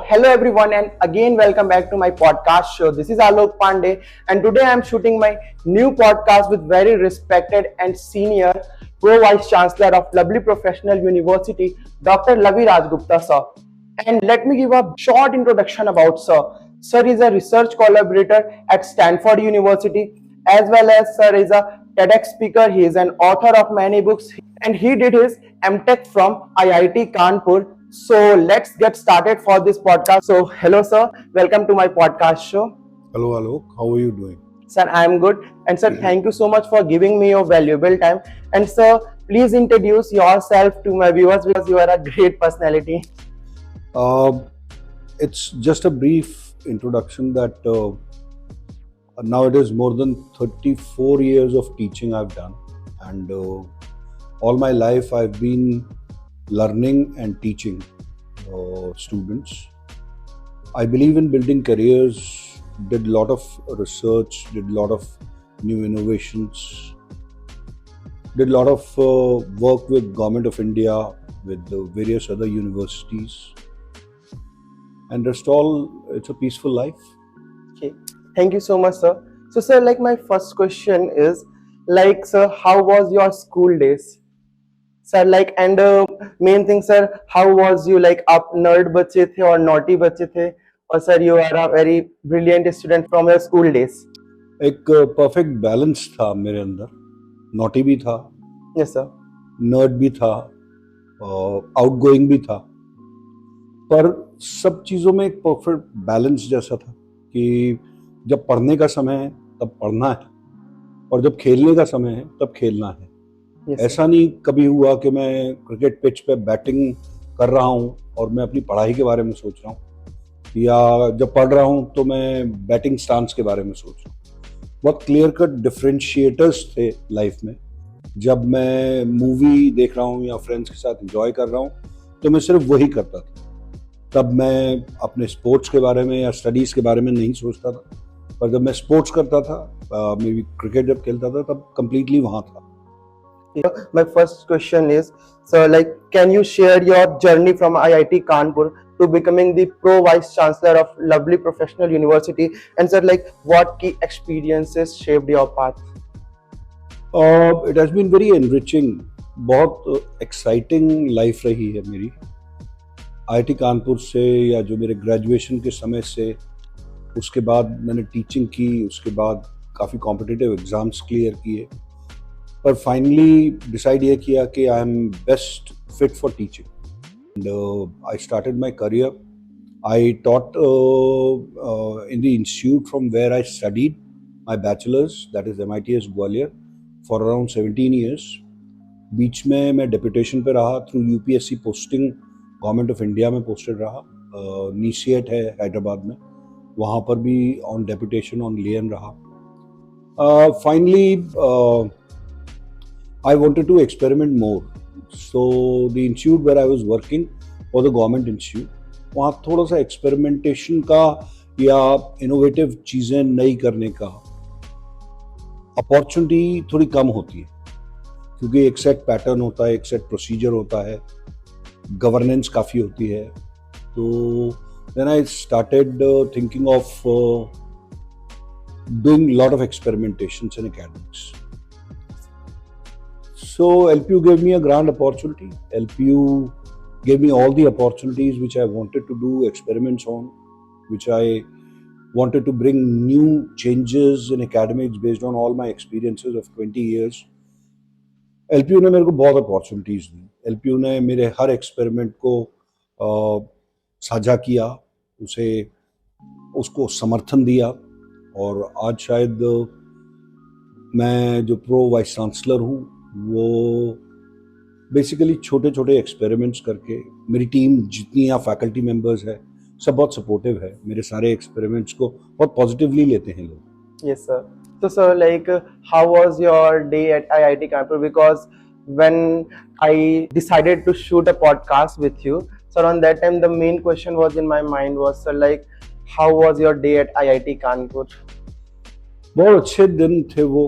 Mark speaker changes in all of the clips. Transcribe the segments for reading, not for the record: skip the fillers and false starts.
Speaker 1: Hello everyone, and again welcome back to my podcast show. This is Alok Pandey, and today I am shooting my new podcast with very respected and senior Pro Vice Chancellor of Lovely Professional University, Dr. Lavi Rajgupta sir. And let me give a short introduction about sir. Sir is a research collaborator at Stanford University, as well as sir is a TEDx speaker. He is an author of many books, and he did his MTech from IIT Kanpur. So let's get started for this podcast. So hello sir, welcome to my podcast show.
Speaker 2: Hello, Alok. How are you doing?
Speaker 1: Sir, I am good. And sir, thank you so much for giving me your valuable time. And sir, please introduce yourself to my viewers because you are a great personality.
Speaker 2: It's just a brief introduction that now it is more than 34 years of teaching I've done, and all my life I've been learning and teaching students. I believe in building careers, did a lot of research, did a lot of new innovations, did a lot of work with Government of India, with the various other universities, and rest all, it's a peaceful life.
Speaker 1: Okay. Thank you so much, sir. So, sir, like my first question is, like, sir, how was your school days? Sir, like, and main thing, sir, how was you like आप nerd बच्चे थे और naughty बच्चे थे और sir you are a very brilliant student from your school days.
Speaker 2: एक perfect balance था मेरे अंदर, नॉटी भी था,
Speaker 1: Yes, sir.
Speaker 2: नर्ड भी था, आउटगोइंग भी था, पर सब चीज़ों में एक परफेक्ट बैलेंस जैसा था कि जब पढ़ने का समय है तब पढ़ना है और जब खेलने का समय है तब खेलना है.
Speaker 1: Yes, sir.
Speaker 2: ऐसा नहीं कभी हुआ कि मैं क्रिकेट पिच पे बैटिंग कर रहा हूँ और मैं अपनी पढ़ाई के बारे में सोच रहा हूँ, या जब पढ़ रहा हूँ तो मैं बैटिंग स्टांस के बारे में सोच रहा हूँ. बहुत क्लियर कट डिफरेंशिएटर्स थे लाइफ में. जब मैं मूवी देख रहा हूँ या फ्रेंड्स के साथ एंजॉय कर रहा हूँ तो मैं सिर्फ वही करता था. तब मैं अपने स्पोर्ट्स के बारे में या स्टडीज़ के बारे में नहीं सोचता था, पर जब मैं स्पोर्ट्स करता था, मे बी क्रिकेट जब खेलता था, तब कम्प्लीटली वहाँ था.
Speaker 1: My first question is, sir, like, can you share your journey from IIT Kanpur to becoming the Pro Vice Chancellor of Lovely Professional University? And sir, like, what key experiences shaped your path?
Speaker 2: It has been very enriching. बहुत exciting life रही है मेरी. IIT Kanpur से, या जो मेरे graduation के समय से, उसके बाद मैंने टीचिंग की, उसके बाद काफ़ी कॉम्पिटिटिव एग्ज़ाम्स क्लियर किए, पर फाइनली डिसाइड ये किया कि I am best fit for teaching. And I started my career. I taught in the institute from where I studied my bachelors, that is MITS Gwalior, for around 17 years. बीच में मैं deputation पे रहा through UPSC posting, government of India में posted रहा. नीसीएट है हैदराबाद में, वहाँ पर भी ऑन डेपुटेशन ऑन लेन रहा. Finally I wanted to experiment more. So the institute where I was working was a government institute. वहाँ थोड़ा सा एक्सपेरिमेंटेशन का या इनोवेटिव चीज़ें नई करने का अपॉर्चुनिटी थोड़ी कम होती है, क्योंकि एक सेट पैटर्न होता है, एक सेट प्रोसीजर होता है, गवर्नेंस काफ़ी होती है. तो then I started thinking of doing a lot of experimentations in academics. So LPU gave me a grand opportunity. LPU gave me all the opportunities which I wanted to do experiments on, which I wanted to bring new changes in academics based on all my experiences of 20 years. LPU ने मेरे को बहुत opportunities दी. LPU ने मेरे हर experiment को साझा किया, उसको समर्थन दिया, और आज शायद मैं जो प्रो वाइस चांसलर हूँ वो बेसिकली छोटे छोटे एक्सपेरिमेंट्स करके, मेरी टीम जितनी यहाँ फैकल्टी मेंबर्स है सब बहुत सपोर्टिव है. मेरे सारे एक्सपेरिमेंट्स को बहुत पॉजिटिवली लेते हैं लोग.
Speaker 1: Yes, sir. So, sir, like, how was your day at IIT Kanpur? Because when I decided to shoot a podcast with you, sir, on that time the main question was in my mind was, sir, like, how was your day at IIT Kanpur?
Speaker 2: बहुत अच्छे दिन थे वो.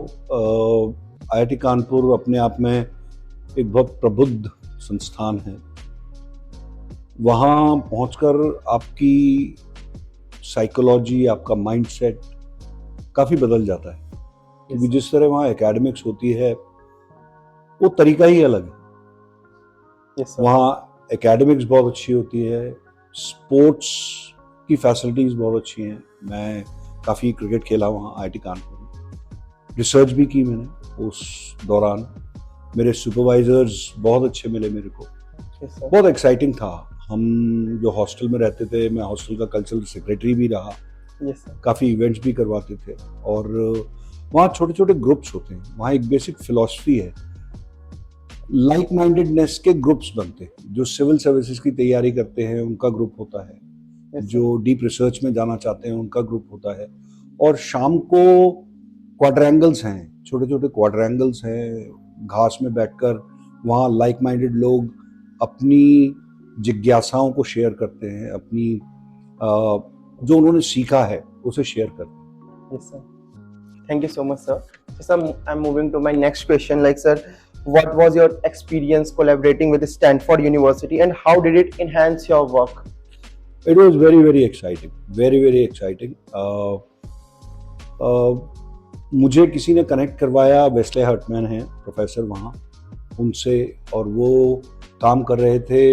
Speaker 2: IIT Kanpur अपने आप में एक बहुत प्रबुद्ध संस्थान है. वहाँ पहुंचकर आपकी साइकोलॉजी, आपका माइंडसेट काफ़ी बदल जाता है, क्योंकि जिस तरह वहाँ एकेडमिक्स होती है वो तरीका ही अलग है।
Speaker 1: Yes, sir.
Speaker 2: वहाँ एकेडमिक्स बहुत अच्छी होती है, स्पोर्ट्स की फैसिलिटीज़ बहुत अच्छी हैं। मैं काफ़ी क्रिकेट खेला वहाँ आईआईटी कानपुर में, रिसर्च भी की मैंने उस दौरान। मेरे सुपरवाइजर्स बहुत अच्छे मिले मेरे को,
Speaker 1: Yes, sir.
Speaker 2: बहुत एक्साइटिंग था। हम जो हॉस्टल में रहते थे, मैं हॉस्टल का कल्चरल सेक्रेटरी भी रहा,
Speaker 1: Yes, sir.
Speaker 2: काफ़ी इवेंट्स भी करवाते थे। और वहाँ छोटे छोटे ग्रुप्स होते हैं, वहाँ एक बेसिक फिलॉसफी है, लाइक माइंडेडनेस के ग्रुप्स बनते हैं। जो सिविल सर्विसेज की तैयारी करते हैं उनका ग्रुप होता है,
Speaker 1: Yes, sir.
Speaker 2: जो डीप रिसर्च में जाना चाहते हैं उनका ग्रुप होता है, और शाम को क्वाड्रेंगल्स हैं, छोटे छोटे क्वाड्रेंगल्स हैं, घास में बैठकर वहाँ लाइक माइंडेड लोग अपनी जिज्ञासाओं को शेयर करते हैं, अपनी जो उन्होंने सीखा है उसे शेयर करते हैं।
Speaker 1: Yes, sir. Thank you so much, sir. So, sir, I'm moving to my next question. Like, sir, what was your experience collaborating with Stanford University, and how did it enhance your work?
Speaker 2: It was very very exciting, very very exciting. मुझे किसी ने connect करवाया, Wesley हर्टमैन हैं professor वहाँ, उनसे, और वो काम कर रहे थे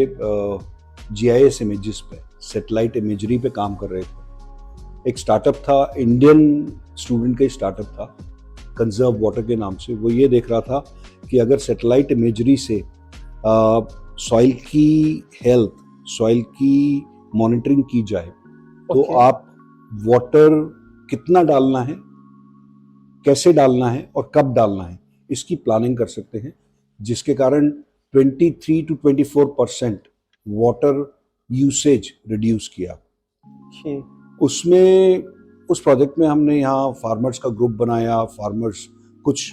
Speaker 2: GIS इमेजेस पे, सैटेलाइट इमेजरी पे काम कर रहे थे। एक स्टार्टअप था, इंडियन स्टूडेंट का स्टार्टअप था, कंजर्व वाटर के नाम से। वो ये देख रहा था कि अगर सैटेलाइट इमेजरी से सॉइल की हेल्थ, सॉइल की मॉनिटरिंग की जाए तो
Speaker 1: Okay.
Speaker 2: आप वाटर कितना डालना है, कैसे डालना है और कब डालना है, इसकी प्लानिंग कर सकते हैं, जिसके कारण 23 to 24% वाटर यूसेज रिड्यूस किया।
Speaker 1: Okay.
Speaker 2: उसमें, उस प्रोजेक्ट में हमने यहाँ फार्मर्स का ग्रुप बनाया, कुछ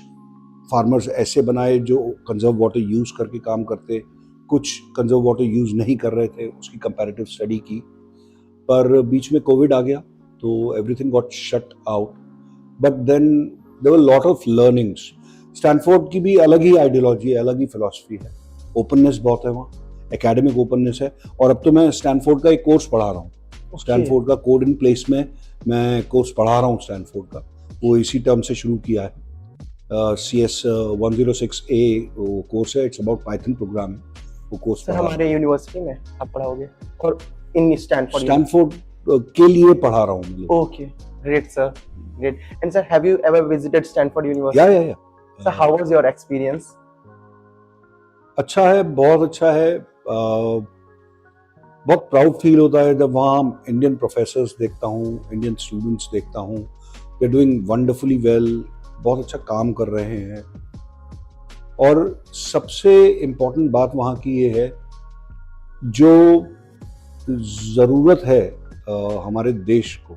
Speaker 2: फार्मर्स ऐसे बनाए जो कंजर्व वाटर यूज़ करके काम करते, कुछ कंजर्व वाटर यूज़ नहीं कर रहे थे, उसकी कंपैरेटिव स्टडी की। पर बीच में कोविड आ गया तो everything got shut out, but then there were lot of learnings. Stanford की भी अलग ही आइडियोलॉजी है, अलग ही फिलॉसफी है, ओपननेस बहुत है वहाँ, एकेडमिक ओपननेस है। और अब तो मैं स्टैनफोर्ड का एक कोर्स पढ़ा रहा हूँ, स्टैनफोर्ड का कोड इन प्लेस में मैं कोर्स पढ़ा रहा हूँ स्टैनफोर्ड का, वो इसी टर्म से शुरू किया है। CS 106A वो कोर्स है, इट्स अबाउट पाइथन प्रोग्राम, वो कोर्स
Speaker 1: सर हमारे यूनिवर्सिटी में आप पढ़ाओगे और इन
Speaker 2: स्टैनफोर्ड के लिए पढ़ा रहा हूँ।
Speaker 1: Okay, great sir, great. And sir, have you ever visited Stanford University?
Speaker 2: या
Speaker 1: sir, how was your experience?
Speaker 2: अच्छा है, बहुत अच्छा है। बहुत प्राउड फील होता है जब वहाँ इंडियन प्रोफेसर्स देखता हूँ, इंडियन स्टूडेंट्स देखता हूँ, they are doing wonderfully well, बहुत अच्छा काम कर रहे हैं। और सबसे इम्पोर्टेंट बात वहाँ की ये है, जो ज़रूरत है हमारे देश को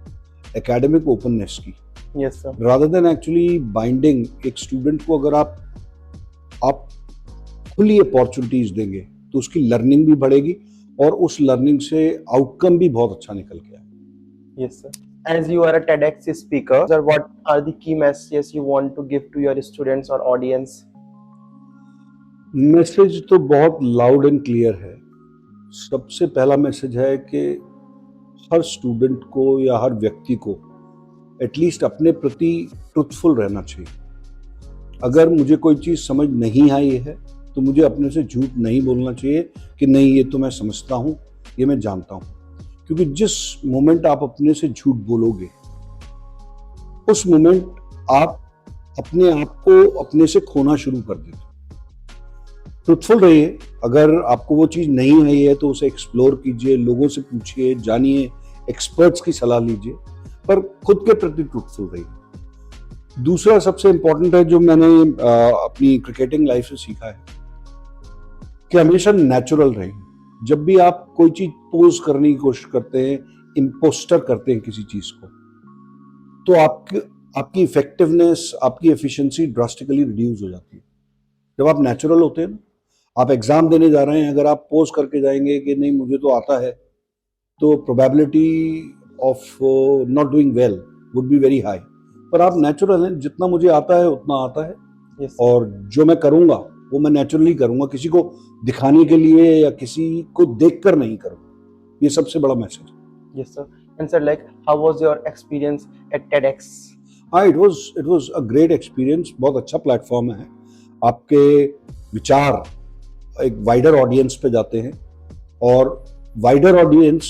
Speaker 2: एकेडमिक ओपननेस की,
Speaker 1: yes sir,
Speaker 2: rather than actually binding. एक स्टूडेंट को अगर आप खुली अपॉर्चुनिटीज देंगे तो उसकी लर्निंग भी बढ़ेगी और उस लर्निंग से आउटकम भी बहुत अच्छा निकल के आए।
Speaker 1: Yes sir. As you are a TEDx speaker, sir, what are the key messages you want to give to your students or audience?
Speaker 2: Message तो बहुत लाउड एंड क्लियर है। सबसे पहला मैसेज है कि हर स्टूडेंट को या हर व्यक्ति को एटलीस्ट अपने प्रति ट्रुथफुल रहना चाहिए। अगर मुझे कोई चीज़ समझ नहीं आई है तो मुझे अपने से झूठ नहीं बोलना चाहिए कि नहीं ये तो मैं समझता हूँ, ये मैं जानता हूँ। क्योंकि जिस मोमेंट आप अपने से झूठ बोलोगे उस मोमेंट आप अपने आप को अपने से खोना शुरू कर देते। ट्रुथफुल रहिए, अगर आपको वो चीज़ नहीं आई है तो उसे एक्सप्लोर कीजिए, लोगों से पूछिए, जानिए, एक्सपर्ट्स की सलाह लीजिए, पर खुद के प्रति ट्रुथफुल रहिए। दूसरा सबसे इम्पोर्टेंट है जो मैंने अपनी क्रिकेटिंग लाइफ से सीखा है कि हमेशा नेचुरल रहिए। जब भी आप कोई चीज पोज करने की कोशिश करते हैं, इम्पोस्टर करते हैं किसी चीज को, तो आपकी इफेक्टिवनेस, आपकी एफिशिएंसी ड्रास्टिकली रिड्यूस हो जाती है। जब आप नेचुरल होते हैं ना, आप एग्जाम देने जा रहे हैं, अगर आप पोज करके जाएंगे कि नहीं मुझे तो आता है, तो probability of not doing well would be very high. पर आप नेचुरल हैं, जितना मुझे आता है उतना आता है,
Speaker 1: yes,
Speaker 2: और जो मैं करूंगा वो मैं नेचुरली करूंगा, किसी को दिखाने के लिए या किसी को देखकर नहीं करूंगा। ये सबसे बड़ा मैसेज है।
Speaker 1: Yes, sir. And sir, like, how was your experience at TEDx?
Speaker 2: हाँ, it was a great experience. बहुत अच्छा प्लेटफॉर्म है। आपके विचार एक वाइडर ऑडियंस पे जाते हैं और wider audience,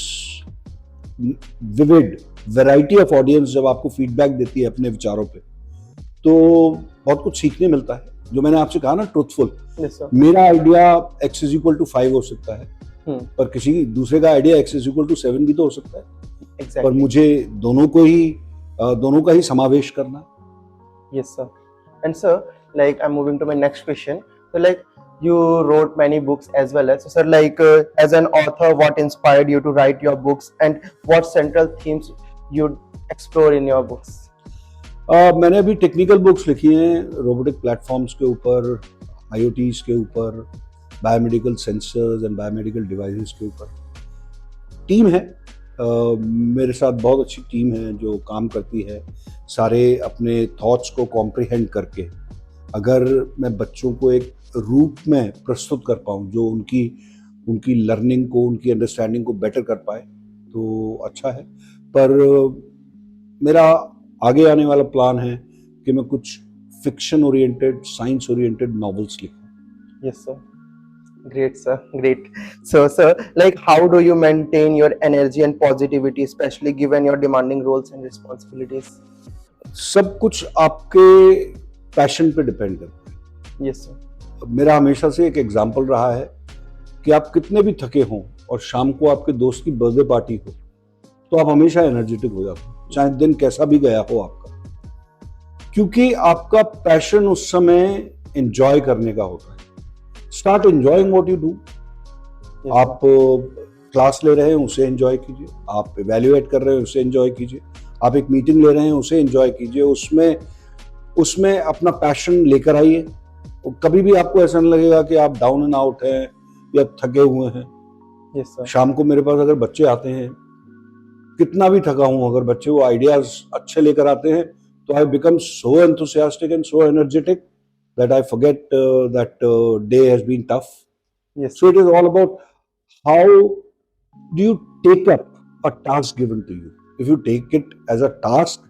Speaker 2: vivid variety of audience जब आपको फीडबैक देती है अपने विचारों पे, तो बहुत कुछ सीखने मिलता है। जो मैंने आपसे कहा ना, ट्रूथफुल,
Speaker 1: Yes, sir.
Speaker 2: मेरा idea x is equal to 5 हो सकता है,
Speaker 1: Hmm.
Speaker 2: पर किसी दूसरे का idea x is equal to 7 भी तो हो सकता है। पर
Speaker 1: Exactly.
Speaker 2: मुझे दोनों का ही समावेश करना।
Speaker 1: Yes, sir. And sir, like, I'm moving to my next question. So, like, you wrote many books as well as so, sir, like, as an author, what inspired you to write your books, and what central themes you explore in your books?
Speaker 2: मैंने अभी technical books लिखी हैं robotic platforms के ऊपर, IoTs के ऊपर, biomedical sensors and biomedical devices के ऊपर। टीम है, मेरे साथ बहुत अच्छी टीम है जो काम करती है, सारे अपने थॉट्स को कॉम्प्रिहेंड करके। अगर मैं बच्चों को एक रूप में प्रस्तुत कर पाऊँ जो उनकी लर्निंग को, उनकी अंडरस्टैंडिंग को बेटर कर पाए, तो अच्छा है। पर मेरा आगे आने वाला प्लान है कि मैं कुछ fiction oriented, science oriented novels लिखूं।
Speaker 1: Yes, sir. Great, sir. Great. So, sir, like, how do you maintain your energy and positivity, especially given your demanding roles and responsibilities?
Speaker 2: सब कुछ आपके पैशन पे डिपेंड करता है।
Speaker 1: Yes, sir.
Speaker 2: मेरा हमेशा से एक एग्जाम्पल रहा है कि आप कितने भी थके हों और शाम को आपके दोस्त की बर्थडे पार्टी हो, तो आप हमेशा एनर्जेटिक हो जाते हो, चाहे दिन कैसा भी गया हो आपका, क्योंकि आपका पैशन उस समय एंजॉय करने का होता है। Start enjoying what you do.
Speaker 1: Yes,
Speaker 2: आप क्लास ले रहे हैं, उसे एंजॉय कीजिए। आप इवेल्युएट कर रहे हैं, उसे एंजॉय कीजिए। आप एक मीटिंग ले रहे हैं, उसे एंजॉय कीजिए। उसमें अपना पैशन लेकर आइए। कभी भी आपको ऐसा नहीं लगेगा कि आप डाउन एंड आउट हैं या थके हुए हैं।
Speaker 1: sir. Yes, sir.
Speaker 2: शाम को मेरे पास अगर बच्चे आते हैं, कितना भी थका हूं, अगर बच्चे वो आइडियाज अच्छे लेकर आते हैं, तो I become so enthusiastic and so energetic that I forget that day has been tough.
Speaker 1: Yes,
Speaker 2: So it is all about how do you take up a task given to you. If you take it as a task,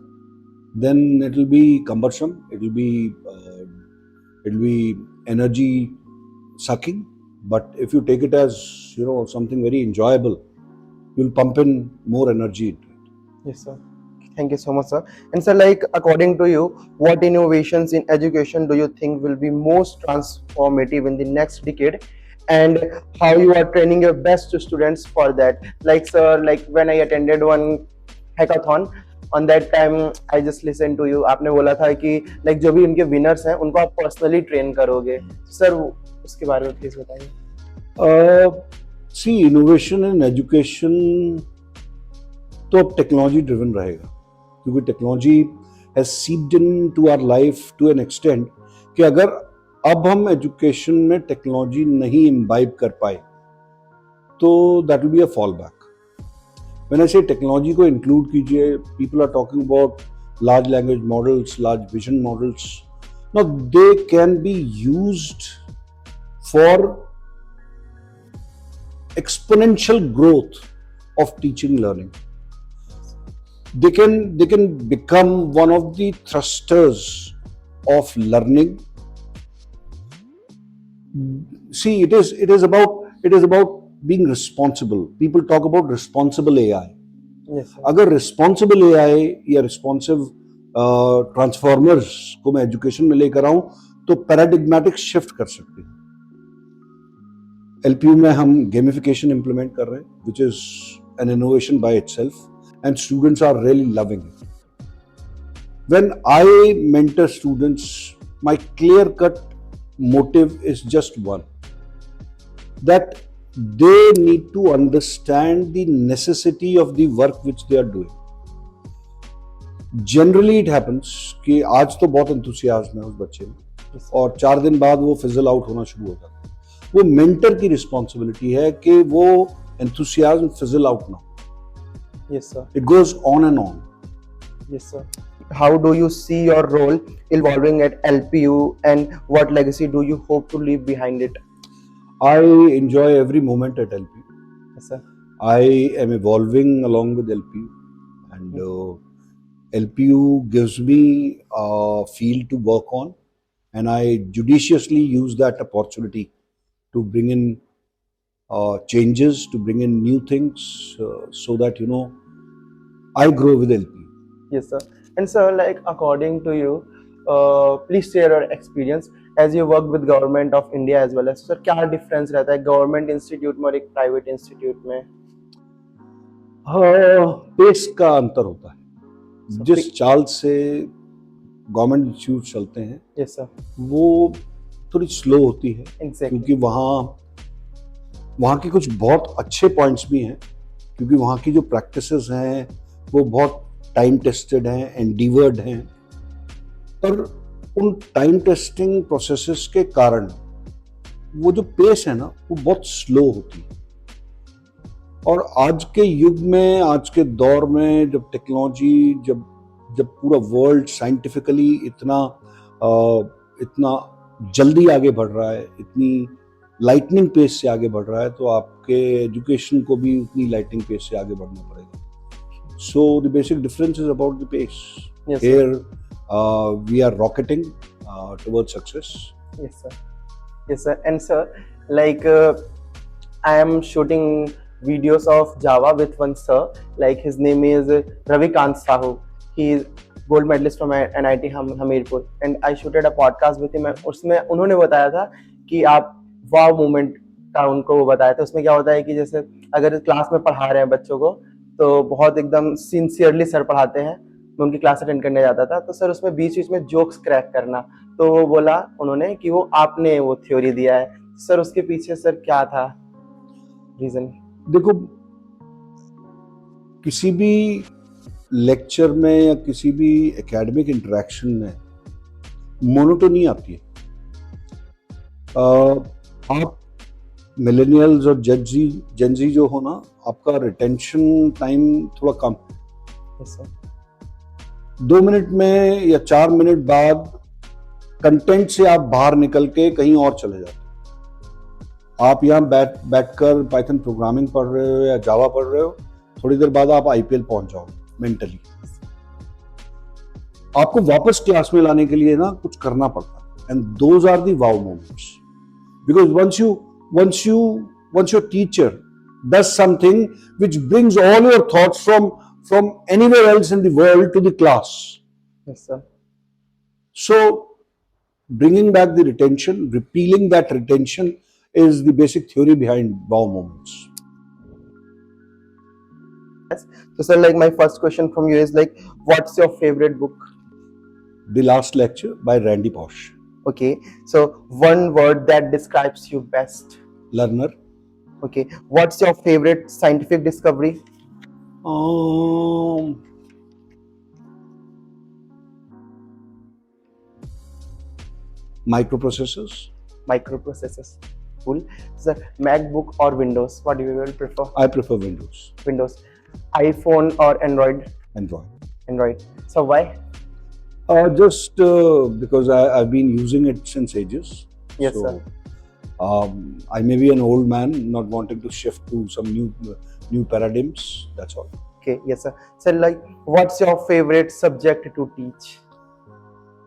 Speaker 2: then it will be cumbersome. It will be energy sucking. But if you take it as something very enjoyable, you'll pump in more energy into it.
Speaker 1: Yes, sir. Thank you so much, sir. And sir, like, according to you, what innovations in education do you think will be most transformative in the next decade, and how you are training your best students for that? Like, sir, like, when I attended one hackathon, on that time I just listened to you. आपने बोला था कि like जो भी उनके winners हैं उनको आप personally train करोगे. सर उसके बारे में प्लीज बताइए.
Speaker 2: See, innovation in education तो अब टेक्नोलॉजी ड्रिवन रहेगा, क्योंकि technology has seeped into our life to an extent कि अगर अब हम एजुकेशन में टेक्नोलॉजी नहीं इम्बाइब कर पाए तो that will be a fall back. When I say technology को इंक्लूड कीजिए, people are talking about large language models, large vision models. Now they can be used for exponential growth of teaching learning. They can become one of the thrusters of learning. See, it is about being responsible. People talk about responsible AI.
Speaker 1: Yes, sir.
Speaker 2: अगर responsible AI या responsive transformers को मैं education में लेकर आऊं तो पैराडिग्मेटिक shift कर सकते हैं। LPU में हम गेमिफिकेशन इंप्लीमेंट कर रहे हैं, which is an innovation by itself, and students are really loving it. When I mentor students, my clear-cut motive is just one, that they need to understand the necessity of the work which they are doing. Generally it happens कि आज तो बहुत enthusiasm है उस बच्चे में और 4 दिन बाद वो फिजल आउट होना शुरू हो जाता है। वो मेंटर की रिस्पॉन्सिबिलिटी है कि वो एंथुसियाज्म फिजल आउट ना हो।
Speaker 1: Yes, sir.
Speaker 2: It goes on and on.
Speaker 1: Yes, sir. How do you see your role evolving at LPU, and what legacy do you hope to leave behind it?
Speaker 2: I enjoy every moment at LPU.
Speaker 1: Yes, sir.
Speaker 2: I am evolving along with LPU, and LPU gives me a field to work on, and I judiciously use that opportunity to bring in changes, to bring in new things, so that I grow with LPU.
Speaker 1: Yes, sir. And sir, like according to you, please share your experience as you work with government of India as well as sir क्या difference रहता है government institute में और एक private institute में?
Speaker 2: Pace का अंतर होता है।
Speaker 1: So,
Speaker 2: जिस चाल से गवर्नमेंट इंस्टीट्यूट चलते हैं
Speaker 1: yes sir,
Speaker 2: वो थोड़ी स्लो होती है,
Speaker 1: exactly.
Speaker 2: क्योंकि वहाँ के कुछ बहुत अच्छे पॉइंट्स भी हैं, क्योंकि वहाँ की जो प्रैक्टिसेस हैं वो बहुत टाइम टेस्टेड हैं, एंडीवर्ड हैं, पर उन टाइम टेस्टिंग प्रोसेसेस के कारण वो जो पेस है ना वो बहुत स्लो होती है। और आज के युग में, आज के दौर में, जब टेक्नोलॉजी, जब पूरा वर्ल्ड साइंटिफिकली इतना जल्दी आगे बढ़ रहा है, इतनी लाइटनिंग पेस से आगे बढ़ रहा है, तो आपके एजुकेशन को भी उतनी लाइटनिंग पेस से आगे बढ़ना पड़ेगा। So the basic difference is about the pace.
Speaker 1: Yes,
Speaker 2: Here we are rocketing towards success.
Speaker 1: Yes, sir. Yes, sir. And sir, like I am shooting videos of Java with one sir. Like his name is Ravikant Sahu. He is gold medalist from NIT Hamirpur. And I shooted a podcast with him. उसमें उन्होंने बताया था कि आप वाव moment का उनको वो बताया था। उसमें क्या होता है कि जैसे अगर क्लास में पढ़ा रहे हैं बच्चों को तो बहुत एकदम सिंसियरली सर पढ़ाते हैं। मैं उनकी क्लास अटेंड करने जाता था तो सर उसमें बीच बीच में जोक्स क्रैक करना, तो वो बोला उन्होंने कि वो आपने वो थ्योरी दिया है सर, उसके पीछे सर क्या था रीजन?
Speaker 2: देखो, किसी भी लेक्चर में या किसी भी एकेडमिक इंटरेक्शन में मोनोटोनी आती है। आप मिलेनियल्स और जेनजी जो हो ना, आपका रिटेंशन टाइम थोड़ा कम।
Speaker 1: yes, sir.
Speaker 2: 2 मिनट में या 4 मिनट बाद कंटेंट से आप बाहर निकल के कहीं और चले जाते हो। आप यहाँ बैठकर पाइथन प्रोग्रामिंग पढ़ रहे हो या जावा पढ़ रहे हो, थोड़ी देर बाद आप आईपीएल पहुंच जाओ मेंटली। आपको वापस क्लास में लाने के लिए ना कुछ करना पड़ता है, and those are the wow moments, because once your teacher does something which brings all your thoughts from anywhere else in the world to the class.
Speaker 1: Yes, sir.
Speaker 2: So bringing back the retention, repealing that retention is the basic theory behind wow moments.
Speaker 1: So sir, like my first question from you is like, what's your favorite book?
Speaker 2: The Last Lecture by Randy Pausch.
Speaker 1: Okay, so one word that describes you best.
Speaker 2: Learner.
Speaker 1: Okay, what's your favorite scientific discovery?
Speaker 2: Microprocessors.
Speaker 1: Microprocessors. Cool. Sir, MacBook or Windows? What do you will prefer?
Speaker 2: I prefer Windows.
Speaker 1: Windows. iPhone or Android?
Speaker 2: Android.
Speaker 1: Android. So why?
Speaker 2: Just because I've been using it since ages.
Speaker 1: Yes,
Speaker 2: so,
Speaker 1: sir.
Speaker 2: I may be an old man not wanting to shift to some new paradigms. That's all.
Speaker 1: Okay. Yes, sir. So like, what's your favorite subject to teach?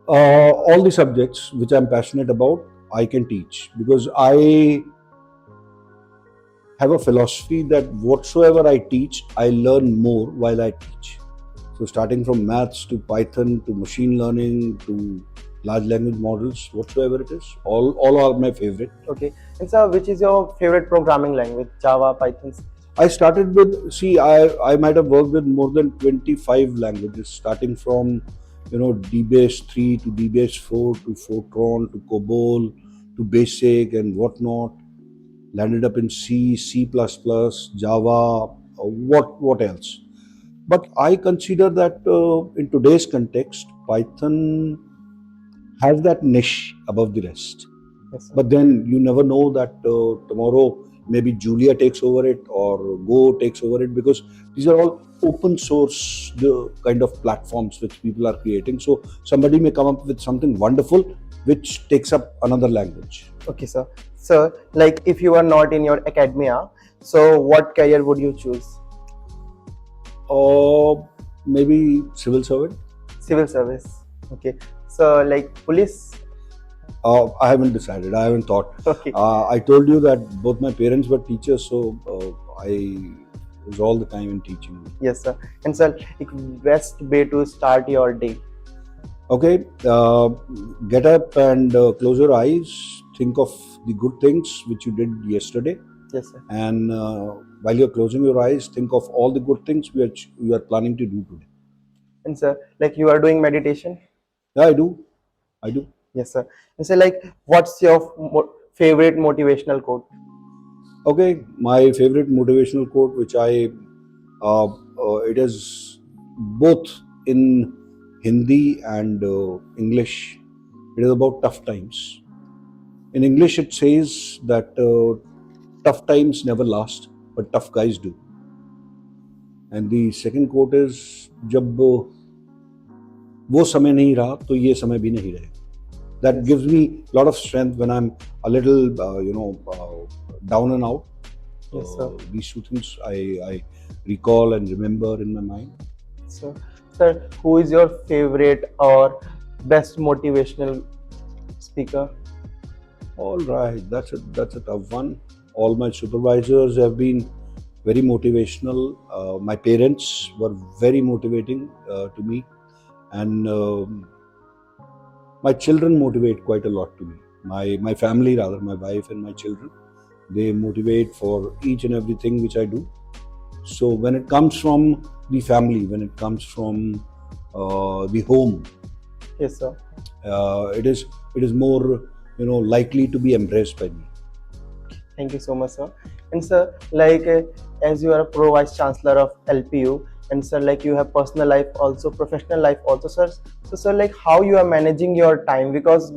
Speaker 2: All the subjects which I'm passionate about, I can teach, because I have a philosophy that whatsoever I teach, I learn more while I teach. So starting from maths to Python to machine learning to large language models, whatsoever it is, all are my favorite.
Speaker 1: Okay. And sir, which is your favorite programming language? Java, Python?
Speaker 2: I started with, I might have worked with more than 25 languages, starting from DBase 3 to DBase 4 to Fortran to COBOL to BASIC and whatnot. Landed up in C, C++, Java, what else? But I consider that in today's context, Python has that niche above the rest.
Speaker 1: Yes, sir.
Speaker 2: But then you never know that tomorrow maybe Julia takes over it or Go takes over it, because these are all open source the kind of platforms which people are creating. So somebody may come up with something wonderful which takes up another language.
Speaker 1: Okay, sir. So, like, if you are not in your academia, so what career would you choose?
Speaker 2: Or maybe civil servant.
Speaker 1: Civil service. Okay. So, like, police.
Speaker 2: I haven't decided. I haven't thought.
Speaker 1: Okay.
Speaker 2: I told you that both my parents were teachers, so I was all the time in teaching.
Speaker 1: Yes, sir. And sir, like, best way to start your day.
Speaker 2: Okay, get up and close your eyes. Think of the good things which you did yesterday,
Speaker 1: Yes, sir.
Speaker 2: and while you're closing your eyes, think of all the good things which you are planning to do today.
Speaker 1: And sir, like, you are doing meditation.
Speaker 2: Yeah, I do. I do.
Speaker 1: Yes, sir. And sir, like, what's your favorite motivational quote?
Speaker 2: Okay, my favorite motivational quote, which it is both in Hindi and English. It is about tough times. In English, it says that tough times never last, but tough guys do. And the second quote is, जब वो समय नहीं रहा तो ये समय भी नहीं रहे. That gives me a lot of strength when I'm a little, down and out.
Speaker 1: Yes, sir.
Speaker 2: These two things I recall and remember in my mind.
Speaker 1: So, sir, who is your favorite or best motivational speaker?
Speaker 2: All right, that's a tough one. All my supervisors have been very motivational. My parents were very motivating to me, and my children motivate quite a lot to me. My family, rather, my wife and my children, they motivate for each and everything which I do. So when it comes from the family, when it comes from the home,
Speaker 1: Yes, sir.
Speaker 2: it is more likely to be embraced by me.
Speaker 1: Thank you so much, sir. And sir, like, as you are a pro vice chancellor of LPU, and sir, like, you have personal life also, professional life also, sir. So, sir, like, how you are managing your time? Because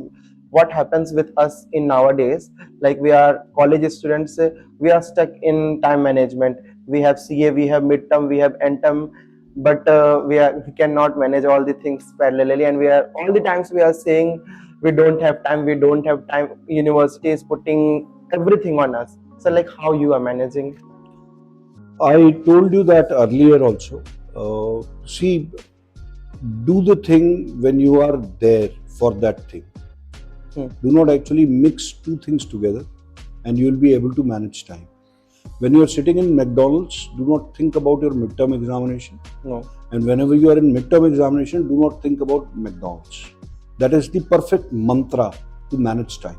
Speaker 1: what happens with us in nowadays, like, we are college students, we are stuck in time management. We have CA, we have midterm, we have end term, but we cannot manage all the things parallelly, and we are all the times we are saying we don't have time, we don't have time. University is putting everything on us. So, like, how you are managing?
Speaker 2: I told you that earlier also. See, do the thing when you are there for that thing. Do not actually mix two things together, and you will be able to manage time. When you are sitting in McDonald's, do not think about your midterm examination.
Speaker 1: No.
Speaker 2: And whenever you are in midterm examination, do not think about McDonald's. That is the perfect mantra to manage time.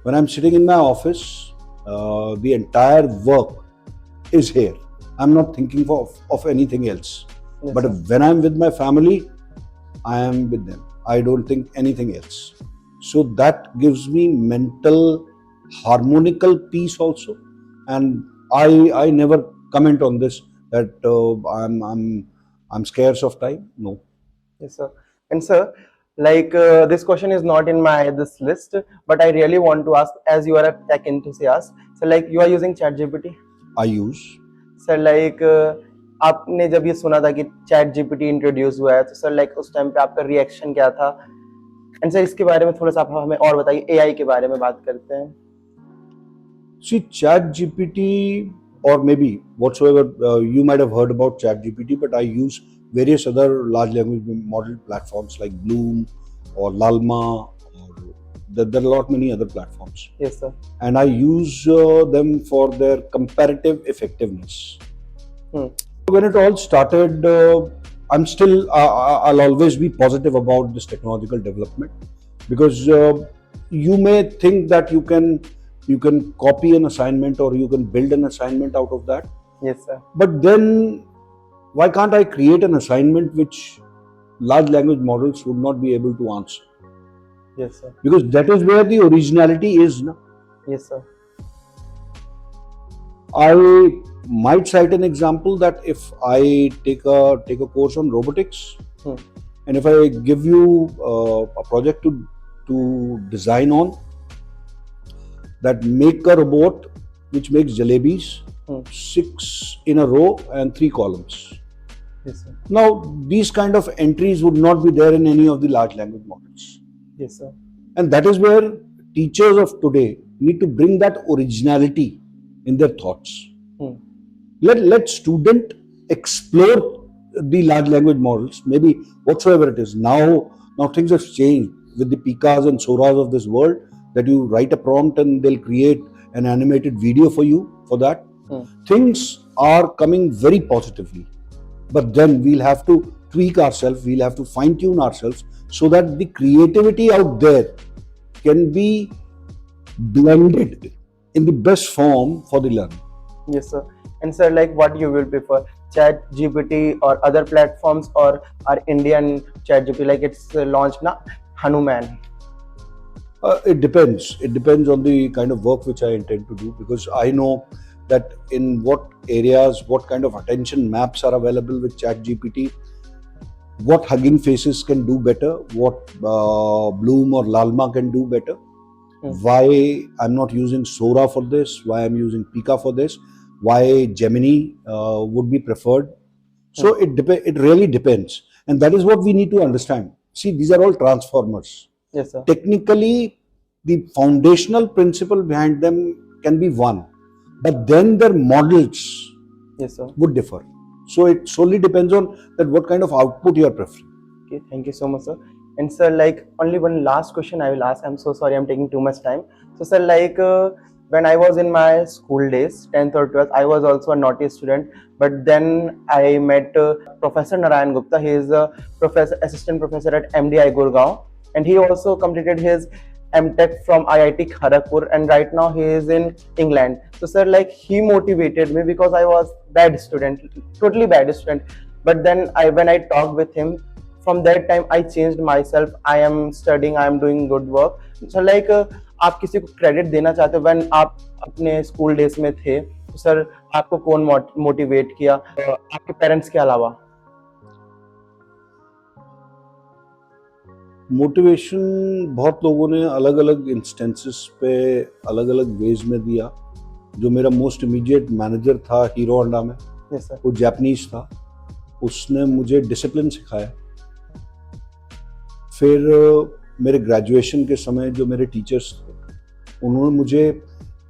Speaker 2: When I'm sitting in my office, the entire work is here. I'm not thinking of anything else.
Speaker 1: Yes,
Speaker 2: But
Speaker 1: sir.
Speaker 2: when I'm with my family, I am with them. I don't think anything else. So that gives me mental harmonical peace also. And I never comment on this that I'm scarce of time. No.
Speaker 1: Yes, sir. And sir, like, this question is not in my this list, but I really want to ask, as you are a tech enthusiast, so, like, you are using ChatGPT.
Speaker 2: I use.
Speaker 1: Sir, like, आपने जब ये सुना था कि chat GPT introduce हुआ है, तो sir, like, उस टाइम पे आपका रिएक्शन क्या था? एंड सर, इसके बारे में थोड़ा सा आप हमें और बताइए, एआई के बारे में बात करते हैं.
Speaker 2: See, ChatGPT, or maybe whatsoever you might have heard about ChatGPT, but I use various other large language model platforms like Bloom or Lalma, or there are a lot many other platforms.
Speaker 1: Yes, sir.
Speaker 2: And I use them for their comparative effectiveness. When it all started, I'm still, I'll always be positive about this technological development, because you may think that you can copy an assignment or you can build an assignment out of that.
Speaker 1: Yes, sir.
Speaker 2: But then why can't I create an assignment which large language models would not be able to answer?
Speaker 1: Yes, sir.
Speaker 2: Because that is where the originality is. Na?
Speaker 1: Yes, sir.
Speaker 2: I might cite an example that if I take a course on robotics, and if I give you a project to design on, that make a robot which makes jalebis,
Speaker 1: Hmm.
Speaker 2: 6 in a row and 3 columns.
Speaker 1: Yes, sir.
Speaker 2: Now, these kind of entries would not be there in any of the large language models.
Speaker 1: Yes, sir.
Speaker 2: And that is where teachers of today need to bring that originality in their thoughts.
Speaker 1: Hmm.
Speaker 2: Let student explore the large language models, maybe whatsoever it is. Now things have changed with the Pikas and Soras of this world, that you write a prompt and they'll create an animated video for you for that.
Speaker 1: Hmm.
Speaker 2: Things are coming very positively, but then we'll have to tweak ourselves, we'll have to fine tune ourselves so that the creativity out there can be blended in the best form for the learner.
Speaker 1: Yes, sir. And sir, like, what you will prefer, Chat GPT or other platforms, or our Indian Chat GPT, like it's launched now, Hanuman?
Speaker 2: It depends. It depends on the kind of work which I intend to do, because I know that in what areas, what kind of attention maps are available with ChatGPT, what Hugging Faces can do better, what Bloom or Lalma can do better, why I'm not using Sora for this, why I'm using Pika for this, why Gemini would be preferred. So it really depends. And that is what we need to understand. See, these are all transformers.
Speaker 1: Yes, sir.
Speaker 2: Technically, the foundational principle behind them can be one, but then their models
Speaker 1: Yes, sir.
Speaker 2: would differ. So it solely depends on that what kind of output you are preferring.
Speaker 1: Okay, thank you so much, sir. And sir, like, only one last question I will ask. I'm so sorry, I'm taking too much time. So, sir, like, when I was in my school days, 10th or 12th, I was also a naughty student. But then I met Professor Narayan Gupta. He is a assistant professor at MDI Gurgaon, and he also completed his MTech from IIT Kharagpur, and right now he is in England. So, sir, like, he motivated me because I was bad student, totally bad student. But then when I talked with him, from that time I changed myself. I am studying, I am doing good work. So like, आप किसी को credit देना चाहते हो when आप अपने school days में थे, तो सर आपको कौन मोटिवेट किया, आपके पेरेंट्स के अलावा?
Speaker 2: मोटिवेशन बहुत लोगों ने अलग अलग इंस्टेंसेस पे अलग अलग वेज में दिया. जो मेरा मोस्ट इमीडिएट मैनेजर था हीरो होंडा में,
Speaker 1: यस सर.
Speaker 2: वो जापानीज था. उसने मुझे डिसिप्लिन सिखाया. फिर मेरे ग्रेजुएशन के समय जो मेरे टीचर्स थे, उन्होंने मुझे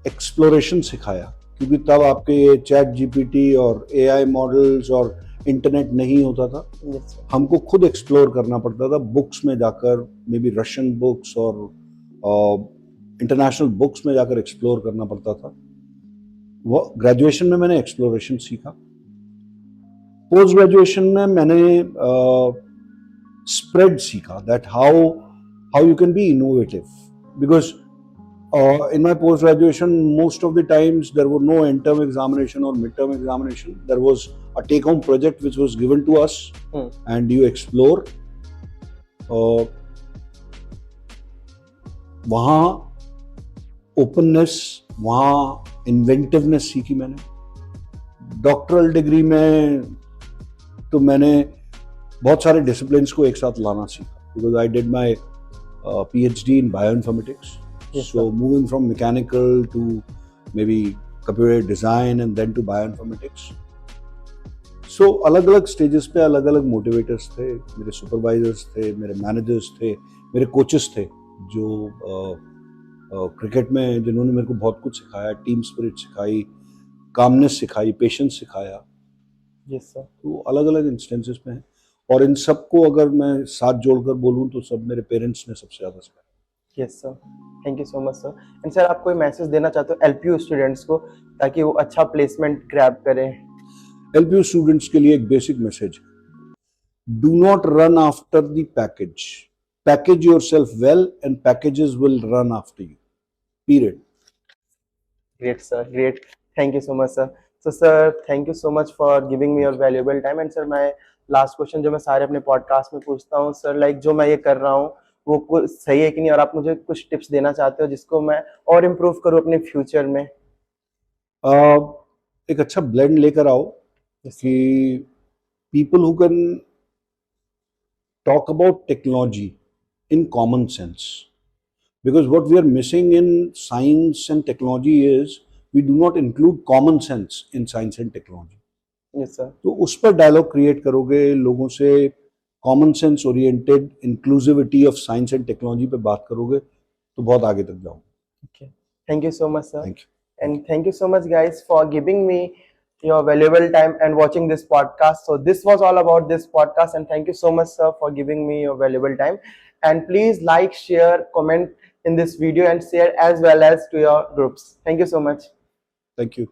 Speaker 2: एक्सप्लोरेशन सिखाया, क्योंकि तब आपके ये चैट जीपीटी और एआई मॉडल्स और इंटरनेट नहीं होता था.
Speaker 1: Yes sir.
Speaker 2: हमको खुद एक्सप्लोर करना पड़ता था, बुक्स में जाकर, मे बी रशियन बुक्स और इंटरनेशनल बुक्स में जाकर एक्सप्लोर करना पड़ता था. वो ग्रेजुएशन में मैंने एक्सप्लोरेशन सीखा. पोस्ट ग्रेजुएशन में मैंने spread सीखा, that how you can be innovative, because in my post graduation most of the times there were no end term examination or mid term examination. There was a take home project which was given to us, and you explore. वहाँ openness, वहाँ inventiveness सीखी मैंने. Doctoral degree में तो मैंने बहुत सारे disciplines को एक साथ लाना सीखा, because I did my PhD in bioinformatics.
Speaker 1: Yes,
Speaker 2: So
Speaker 1: sir.
Speaker 2: moving from mechanical to maybe computer design and then to bioinformatics. So अलग अलग स्टेजेस पे अलग अलग मोटिवेटर्स थे. मेरे सुपरवाइजर्स थे, मेरे मैनेजर्स थे, मेरे कोचेस थे, जो क्रिकेट में जिन्होंने मेरे को बहुत कुछ सिखाया. टीम स्पिरिट सिखाई, कामनेस सिखाई, पेशेंस सिखाया.
Speaker 1: Yes sir.
Speaker 2: तो अलग अलग इंस्टेंसेस में है, और इन सबको अगर मैं साथ जोड़कर बोलूँ तो सब मेरे पेरेंट्स ने सबसे ज़्यादा सिखाया.
Speaker 1: Yes sir. Thank you so much sir. And sir, आप कोई मैसेज देना चाहते हो LPU स्टूडेंट्स को, ताकि वो अच्छा प्लेसमेंट ग्रैब करें?
Speaker 2: LPU स्टूडेंट्स के लिए एक basic message: do not run after the package. Package yourself well and packages will run after you. Period.
Speaker 1: Great, sir. Great. Thank you so much, sir. So, sir, thank you so much for giving me your valuable time. And sir, my last question जो मैं सारे अपने podcast में पूछता हूँ, sir, like जो मैं ये कर रहा हूँ वो सही है कि नहीं, और आप मुझे कुछ टिप्स देना चाहते हो जिसको मैं और इम्प्रूव करूँ अपने फ्यूचर में?
Speaker 2: एक अच्छा ब्लेंड लेकर आओ कि people who can talk about technology in common sense, because what we are missing in science and technology is we do not include common sense in science and technology.
Speaker 1: Yes, sir.
Speaker 2: तो उस पर dialogue create करोगे, लोगों से common sense oriented inclusivity of science and technology पे बात करोगे तो बहुत आगे तक जाओगे।
Speaker 1: Okay. Thank you so much, sir.
Speaker 2: Thank you.
Speaker 1: And thank you so much, guys, for giving me your valuable time and watching this podcast. So this was all about this podcast, and thank you so much, sir, for giving me your valuable time. And please like, share, comment in this video, and share as well as to your groups. Thank you so much.
Speaker 2: Thank you.